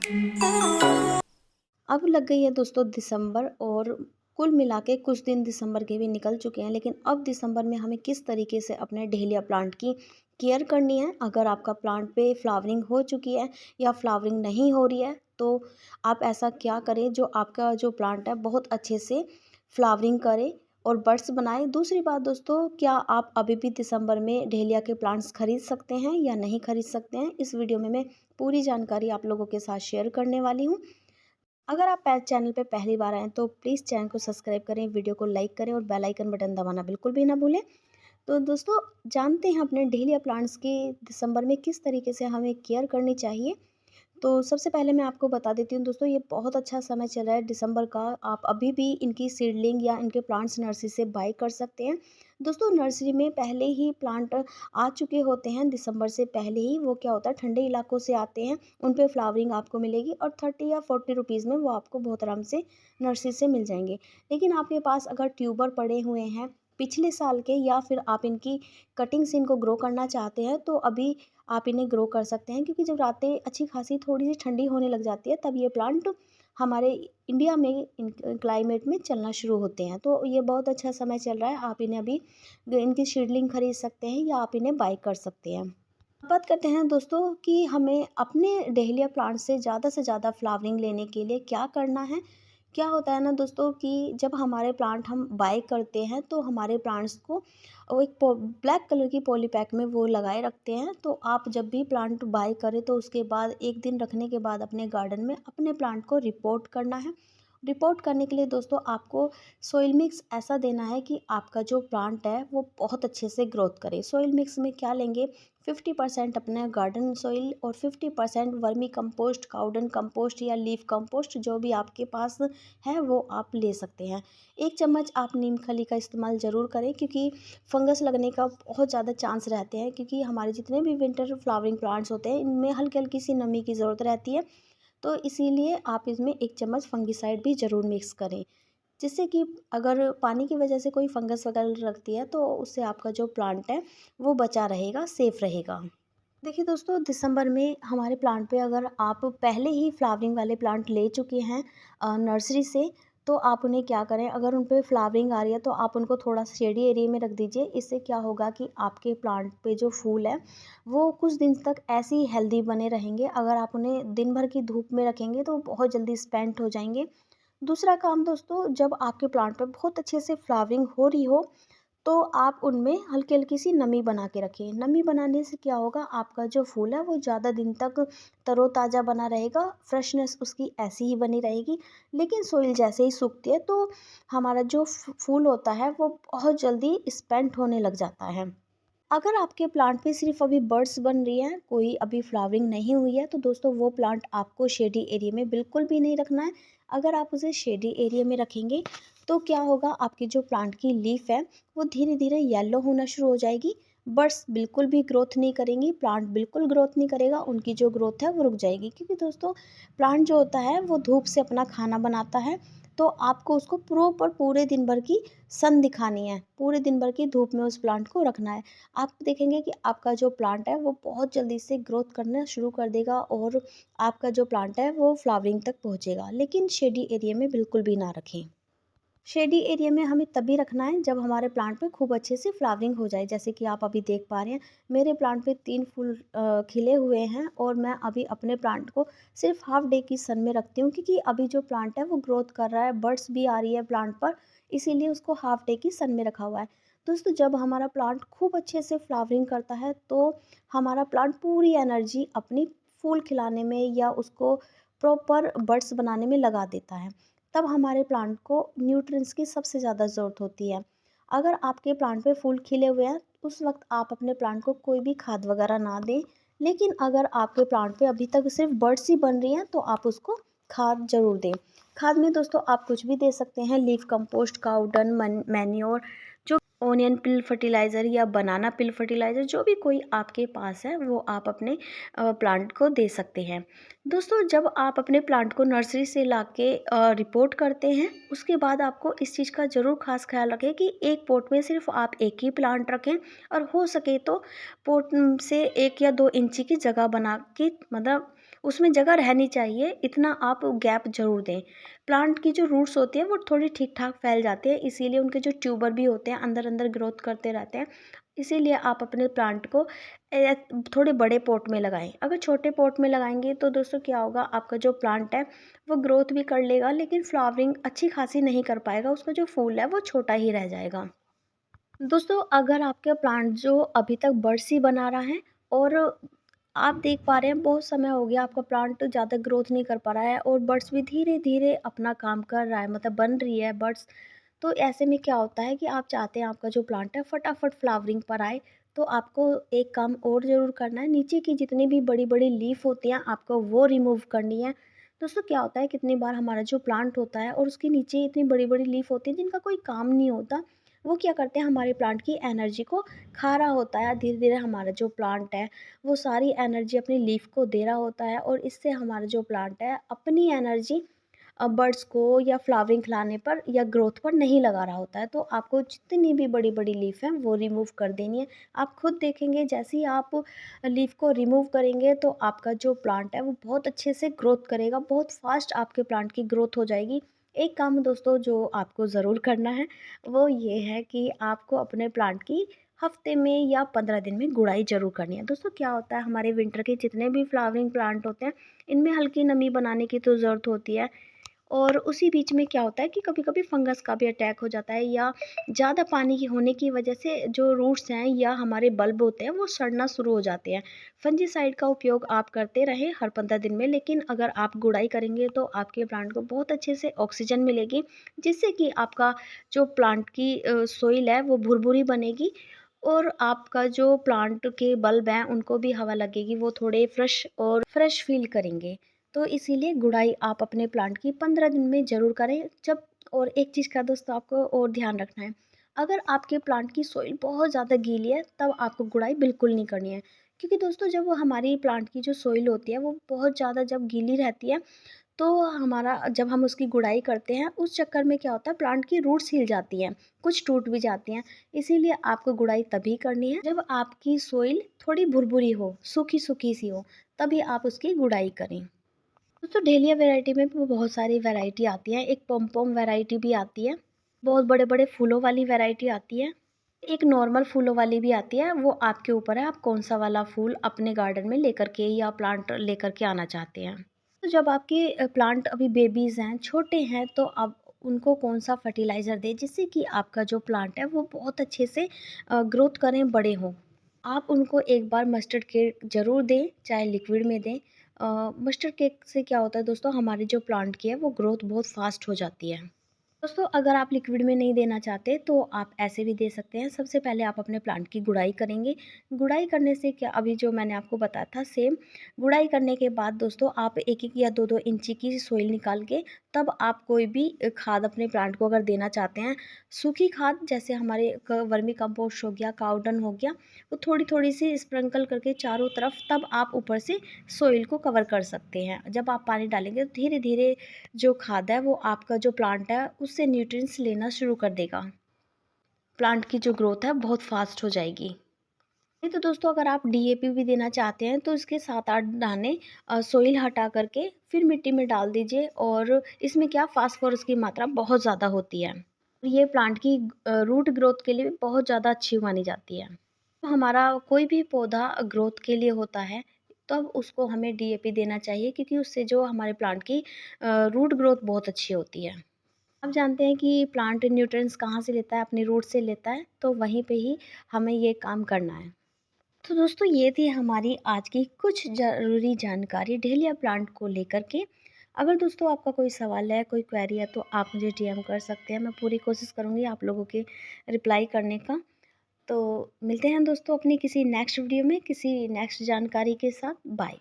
अब लग गई है दोस्तों दिसंबर और कुल मिला के कुछ दिन दिसंबर के भी निकल चुके हैं, लेकिन अब दिसंबर में हमें किस तरीके से अपने डहेलिया प्लांट की केयर करनी है। अगर आपका प्लांट पे फ्लावरिंग हो चुकी है या फ्लावरिंग नहीं हो रही है तो आप ऐसा क्या करें जो आपका जो प्लांट है बहुत अच्छे से फ्लावरिंग करे और बड्स बनाए। दूसरी बात दोस्तों, क्या आप अभी भी दिसंबर में डहेलिया के प्लांट्स खरीद सकते हैं या नहीं खरीद सकते हैं, इस वीडियो में मैं पूरी जानकारी आप लोगों के साथ शेयर करने वाली हूँ। अगर आप चैनल पे पहली बार आएँ तो प्लीज़ चैनल को सब्सक्राइब करें, वीडियो को लाइक करें और बेल आइकन बटन दबाना बिल्कुल भी ना भूलें। तो दोस्तों, जानते हैं अपने डहेलिया प्लांट्स की दिसंबर में किस तरीके से हमें केयर करनी चाहिए। तो सबसे पहले मैं आपको बता देती हूँ दोस्तों, ये बहुत अच्छा समय चल रहा है दिसंबर का। आप अभी भी इनकी सीडलिंग या इनके प्लांट्स नर्सरी से बाय कर सकते हैं। दोस्तों, नर्सरी में पहले ही प्लांट आ चुके होते हैं दिसंबर से पहले ही। वो क्या होता है, ठंडे इलाकों से आते हैं, उन पे फ्लावरिंग आपको मिलेगी और 30 या 40 रुपीज़ में वो आपको बहुत आराम से नर्सरी से मिल जाएंगे। लेकिन आपके पास अगर ट्यूबर पड़े हुए हैं पिछले साल के, या फिर आप इनकी कटिंग से इनको ग्रो करना चाहते हैं, तो अभी आप इन्हें ग्रो कर सकते हैं। क्योंकि जब रातें अच्छी खासी थोड़ी सी ठंडी होने लग जाती है तब ये प्लांट हमारे इंडिया में क्लाइमेट में चलना शुरू होते हैं। तो ये बहुत अच्छा समय चल रहा है, आप इन्हें अभी इनकी सीडलिंग खरीद सकते हैं या आप इन्हें बाय कर सकते हैं। बात करते हैं दोस्तों कि हमें अपने डहेलिया प्लांट से ज़्यादा फ्लावरिंग लेने के लिए क्या करना है। क्या होता है ना दोस्तों कि जब हमारे प्लांट हम बाय करते हैं तो हमारे प्लांट्स को वो एक ब्लैक कलर की पॉली पैक में वो लगाए रखते हैं। तो आप जब भी प्लांट बाय करें तो उसके बाद एक दिन रखने के बाद अपने गार्डन में अपने प्लांट को रिपोर्ट करना है। रिपोर्ट करने के लिए दोस्तों आपको सोइल मिक्स ऐसा देना है कि आपका जो प्लांट है वो बहुत अच्छे से ग्रोथ करे। सोइल मिक्स में क्या लेंगे, 50% अपने गार्डन सोइल और 50% वर्मी कंपोस्ट, काउडन कंपोस्ट या लीफ कंपोस्ट जो भी आपके पास है वो आप ले सकते हैं। 1 चम्मच आप नीम खली का इस्तेमाल ज़रूर करें, क्योंकि फंगस लगने का बहुत ज़्यादा चांस रहते हैं। क्योंकि हमारे जितने भी विंटर फ्लावरिंग प्लांट्स होते हैं इनमें हल्की हल्की सी नमी की ज़रूरत रहती है। तो इसीलिए आप इसमें 1 चम्मच फंगिसाइड भी ज़रूर मिक्स करें, जिससे कि अगर पानी की वजह से कोई फंगस वगैरह लगती है तो उससे आपका जो प्लांट है वो बचा रहेगा, सेफ़ रहेगा। देखिए दोस्तों, दिसंबर में हमारे प्लांट पे अगर आप पहले ही फ्लावरिंग वाले प्लांट ले चुके हैं नर्सरी से, तो आप उन्हें क्या करें, अगर उन पे फ्लावरिंग आ रही है तो आप उनको थोड़ा सा शेडी एरिया में रख दीजिए। इससे क्या होगा कि आपके प्लांट पे जो फूल है वो कुछ दिन तक ऐसे ही हेल्दी बने रहेंगे। अगर आप उन्हें दिन भर की धूप में रखेंगे तो बहुत जल्दी स्पेंट हो जाएंगे। दूसरा काम दोस्तों, जब आपके प्लांट पे बहुत अच्छे से फ्लावरिंग हो रही हो तो आप उनमें हल्की-हल्की सी नमी बना के रखें। नमी बनाने से क्या होगा, आपका जो फूल है वो ज़्यादा दिन तक तरोताज़ा बना रहेगा, फ्रेशनेस उसकी ऐसी ही बनी रहेगी। लेकिन सोइल जैसे ही सूखती है तो हमारा जो फूल होता है वो बहुत जल्दी स्पेंट होने लग जाता है। अगर आपके प्लांट पे सिर्फ अभी बड्स बन रही हैं, कोई अभी फ्लावरिंग नहीं हुई है, तो दोस्तों वो प्लांट आपको शेडी एरिया में बिल्कुल भी नहीं रखना है। अगर आप उसे शेडी एरिया में रखेंगे तो क्या होगा, आपकी जो प्लांट की लीफ है वो धीरे धीरे येलो होना शुरू हो जाएगी। बड्स बिल्कुल भी ग्रोथ नहीं करेंगी, प्लांट बिल्कुल ग्रोथ नहीं करेगा, उनकी जो ग्रोथ है वो रुक जाएगी। क्योंकि दोस्तों प्लांट जो होता है वो धूप से अपना खाना बनाता है। तो आपको उसको प्रॉपर पूरे दिन भर की सन दिखानी है, पूरे दिन भर की धूप में उस प्लांट को रखना है। आप देखेंगे कि आपका जो प्लांट है वो बहुत जल्दी से ग्रोथ करना शुरू कर देगा और आपका जो प्लांट है वो फ्लावरिंग तक पहुंचेगा। लेकिन शेडी एरिया में बिल्कुल भी ना रखें। शेडी एरिया में हमें तभी रखना है जब हमारे प्लांट पे खूब अच्छे से फ्लावरिंग हो जाए। जैसे कि आप अभी देख पा रहे हैं, मेरे प्लांट पे 3 फूल खिले हुए हैं और मैं अभी अपने प्लांट को सिर्फ हाफ डे की सन में रखती हूँ। क्योंकि अभी जो प्लांट है वो ग्रोथ कर रहा है, बर्ड्स भी आ रही है प्लांट पर, इसीलिए उसको हाफ डे की सन में रखा हुआ है। दोस्तों, जब हमारा प्लांट खूब अच्छे से फ्लावरिंग करता है तो हमारा प्लांट पूरी एनर्जी अपनी फूल खिलाने में या उसको प्रॉपर बड्स बनाने में लगा देता है। तब हमारे प्लांट को न्यूट्रिएंट्स की सबसे ज़्यादा ज़रूरत होती है। अगर आपके प्लांट पे फूल खिले हुए हैं उस वक्त आप अपने प्लांट को कोई भी खाद वगैरह ना दें। लेकिन अगर आपके प्लांट पे अभी तक सिर्फ बर्ड्स ही बन रही हैं तो आप उसको खाद ज़रूर दें। खाद में दोस्तों आप कुछ भी दे सकते हैं, leaf compost, cow dung, manure, onion peel fertiliser या बनाना पिल फर्टिलाइज़र, जो भी कोई आपके पास है वो आप अपने प्लांट को दे सकते हैं। दोस्तों, जब आप अपने प्लांट को नर्सरी से लाके रिपोर्ट करते हैं, उसके बाद आपको इस चीज़ का ज़रूर ख़ास ख़्याल रखें कि एक पॉट में सिर्फ़ आप एक ही प्लांट रखें, और हो सके तो पॉट से 1 या 2 इंची की जगह बना के, मतलब उसमें जगह रहनी चाहिए, इतना आप गैप ज़रूर दें। प्लांट की जो रूट्स होती है वो थोड़ी ठीक-ठाक फैल जाती है, इसीलिए उनके जो ट्यूबर भी होते हैं अंदर-अंदर ग्रोथ करते रहते हैं। इसीलिए आप अपने प्लांट को ए, थोड़े बड़े पॉट में लगाएँ। अगर छोटे पॉट में लगाएँगे तो दोस्तों क्या होगा, आपका जो प्लांट है वो ग्रोथ भी कर लेगा, लेकिन फ्लावरिंग अच्छी खासी नहीं कर पाएगा, उसका जो फूल है वो छोटा ही रह जाएगा। दोस्तों, अगर आपका प्लांट जो अभी तक बड्स ही बना रहा है, और आप देख पा रहे हैं बहुत समय हो गया आपका प्लांट ज़्यादा ग्रोथ नहीं कर पा रहा है, और बड्स भी धीरे-धीरे अपना काम कर रहा है, मतलब बन रही है बड्स, तो ऐसे में क्या होता है कि आप चाहते हैं आपका जो प्लांट है फटाफट फ्लावरिंग पर आए, तो आपको एक काम और ज़रूर करना है, नीचे की जितनी भी बड़ी-बड़ी लीफ होती हैं आपको वो रिमूव करनी है। दोस्तों, क्या होता है, कितनी बार हमारा जो प्लांट होता है और उसके नीचे इतनी बड़ी-बड़ी लीफ होती हैं जिनका कोई काम नहीं होता, वो क्या करते हैं, हमारे प्लांट की एनर्जी को खा रहा होता है। धीरे-धीरे हमारा जो प्लांट है वो सारी एनर्जी अपनी लीफ को दे रहा होता है, और इससे हमारा जो प्लांट है अपनी एनर्जी बड्स को या फ्लावरिंग खिलाने पर या ग्रोथ पर नहीं लगा रहा होता है। तो आपको जितनी भी बड़ी-बड़ी लीफ हैं वो रिमूव कर देनी है। आप खुद देखेंगे, जैसे ही आप लीफ को रिमूव करेंगे तो आपका जो प्लांट है वो बहुत अच्छे से ग्रोथ करेगा, बहुत फास्ट आपके प्लांट की ग्रोथ हो जाएगी। एक काम दोस्तों जो आपको ज़रूर करना है, वो ये है कि आपको अपने प्लांट की हफ्ते में या 15 दिन में गुड़ाई ज़रूर करनी है। दोस्तों, क्या होता है, हमारे विंटर के जितने भी फ्लावरिंग प्लांट होते हैं, इनमें हल्की नमी बनाने की तो ज़रूरत होती है, और उसी बीच में क्या होता है कि कभी-कभी फंगस का भी अटैक हो जाता है, या ज़्यादा पानी की होने की वजह से जो रूट्स हैं या हमारे बल्ब होते हैं वो सड़ना शुरू हो जाते हैं। फंजीसाइड का उपयोग आप करते रहें हर 15 दिन में, लेकिन अगर आप गुड़ाई करेंगे तो आपके प्लांट को बहुत अच्छे से ऑक्सीजन मिलेगी, जिससे कि आपका जो प्लांट की सोइल है वो भुरभुरी बनेगी, और आपका जो प्लांट के बल्ब हैं उनको भी हवा लगेगी, वो थोड़े फ्रेश फील करेंगे। तो इसीलिए गुड़ाई आप अपने प्लांट की 15 दिन में ज़रूर करें। जब और एक चीज़ का दोस्तों आपको और ध्यान रखना है, अगर आपके प्लांट की सॉइल बहुत ज़्यादा गीली है तब आपको गुड़ाई बिल्कुल नहीं करनी है, क्योंकि दोस्तों जब वो हमारी प्लांट की जो सॉइल होती है वो बहुत ज़्यादा जब गीली रहती है, तो हमारा जब हम उसकी गुड़ाई करते हैं उस चक्कर में क्या होता है, प्लांट की रूट्स हिल जाती हैं, कुछ टूट भी जाती हैं। इसीलिए आपको गुड़ाई तभी करनी है जब आपकी सॉइल थोड़ी भुरभुरी हो, सूखी सूखी सी हो, तभी आप उसकी गुड़ाई करें। दोस्तों, डेलिया वैरायटी में भी बहुत सारी वैरायटी आती है। एक पॉम-पॉम वैरायटी भी आती है, बहुत बड़े-बड़े फूलों वाली वैरायटी आती है, एक नॉर्मल फूलों वाली भी आती है। वो आपके ऊपर है, आप कौन-सा वाला फूल अपने गार्डन में लेकर के या प्लांट लेकर के आना चाहते हैं। तो जब आपके प्लांट अभी बेबीज़ हैं, छोटे हैं, तो आप उनको कौन-सा फर्टिलाइज़र दें जिससे कि आपका जो प्लांट है वो बहुत अच्छे से ग्रोथ करें, बड़े हों। आप उनको एक बार मस्टर्ड केक ज़रूर दें, चाहे लिक्विड में दें। मस्टर्ड केक से क्या होता है दोस्तों, हमारी जो प्लांट की है वो ग्रोथ बहुत फ़ास्ट हो जाती है। दोस्तों, अगर आप लिक्विड में नहीं देना चाहते तो आप ऐसे भी दे सकते हैं। सबसे पहले आप अपने प्लांट की गुड़ाई करेंगे। गुड़ाई करने से क्या, अभी जो मैंने आपको बताया था सेम, गुड़ाई करने के बाद दोस्तों आप 1-1 या 2-2 इंची की सॉइल निकाल के तब आप कोई भी खाद अपने प्लांट को अगर देना चाहते हैं, सूखी खाद जैसे हमारे वर्मी कंपोस्ट हो गया, काउ डंग हो गया, वो थोड़ी-थोड़ी सी स्प्रिंकल करके चारों तरफ, तब आप ऊपर से सॉइल को कवर कर सकते हैं। जब आप पानी डालेंगे तो धीरे-धीरे जो खाद है वो आपका जो प्लांट है उससे न्यूट्रिएंट्स लेना शुरू कर देगा। प्लांट की जो ग्रोथ है बहुत फास्ट हो जाएगी। नहीं तो दोस्तों, अगर आप डीएपी भी देना चाहते हैं तो इसके 7-8 दाने सोइल हटा करके फिर मिट्टी में डाल दीजिए, और इसमें क्या, फास्फोरस की मात्रा बहुत ज़्यादा होती है। ये प्लांट की रूट ग्रोथ के लिए भी बहुत ज़्यादा अच्छी मानी जाती है। तो हमारा कोई भी पौधा ग्रोथ के लिए होता है, तब उसको हमें डीएपी देना चाहिए, क्योंकि उससे जो हमारे प्लांट की रूट ग्रोथ बहुत अच्छी होती है। आप जानते हैं कि प्लांट न्यूट्रिएंट्स कहाँ से लेता है, अपनी रूट से लेता है, तो वहीं पे ही हमें ये काम करना है। तो दोस्तों, ये थी हमारी आज की कुछ ज़रूरी जानकारी डेलिया प्लांट को लेकर के। अगर दोस्तों आपका कोई सवाल है, कोई क्वेरी है, तो आप मुझे डीएम कर सकते हैं। मैं पूरी कोशिश करूँगी आप लोगों के रिप्लाई करने का। तो मिलते हैं दोस्तों अपनी किसी नेक्स्ट वीडियो में, किसी नेक्स्ट जानकारी के साथ। बाय।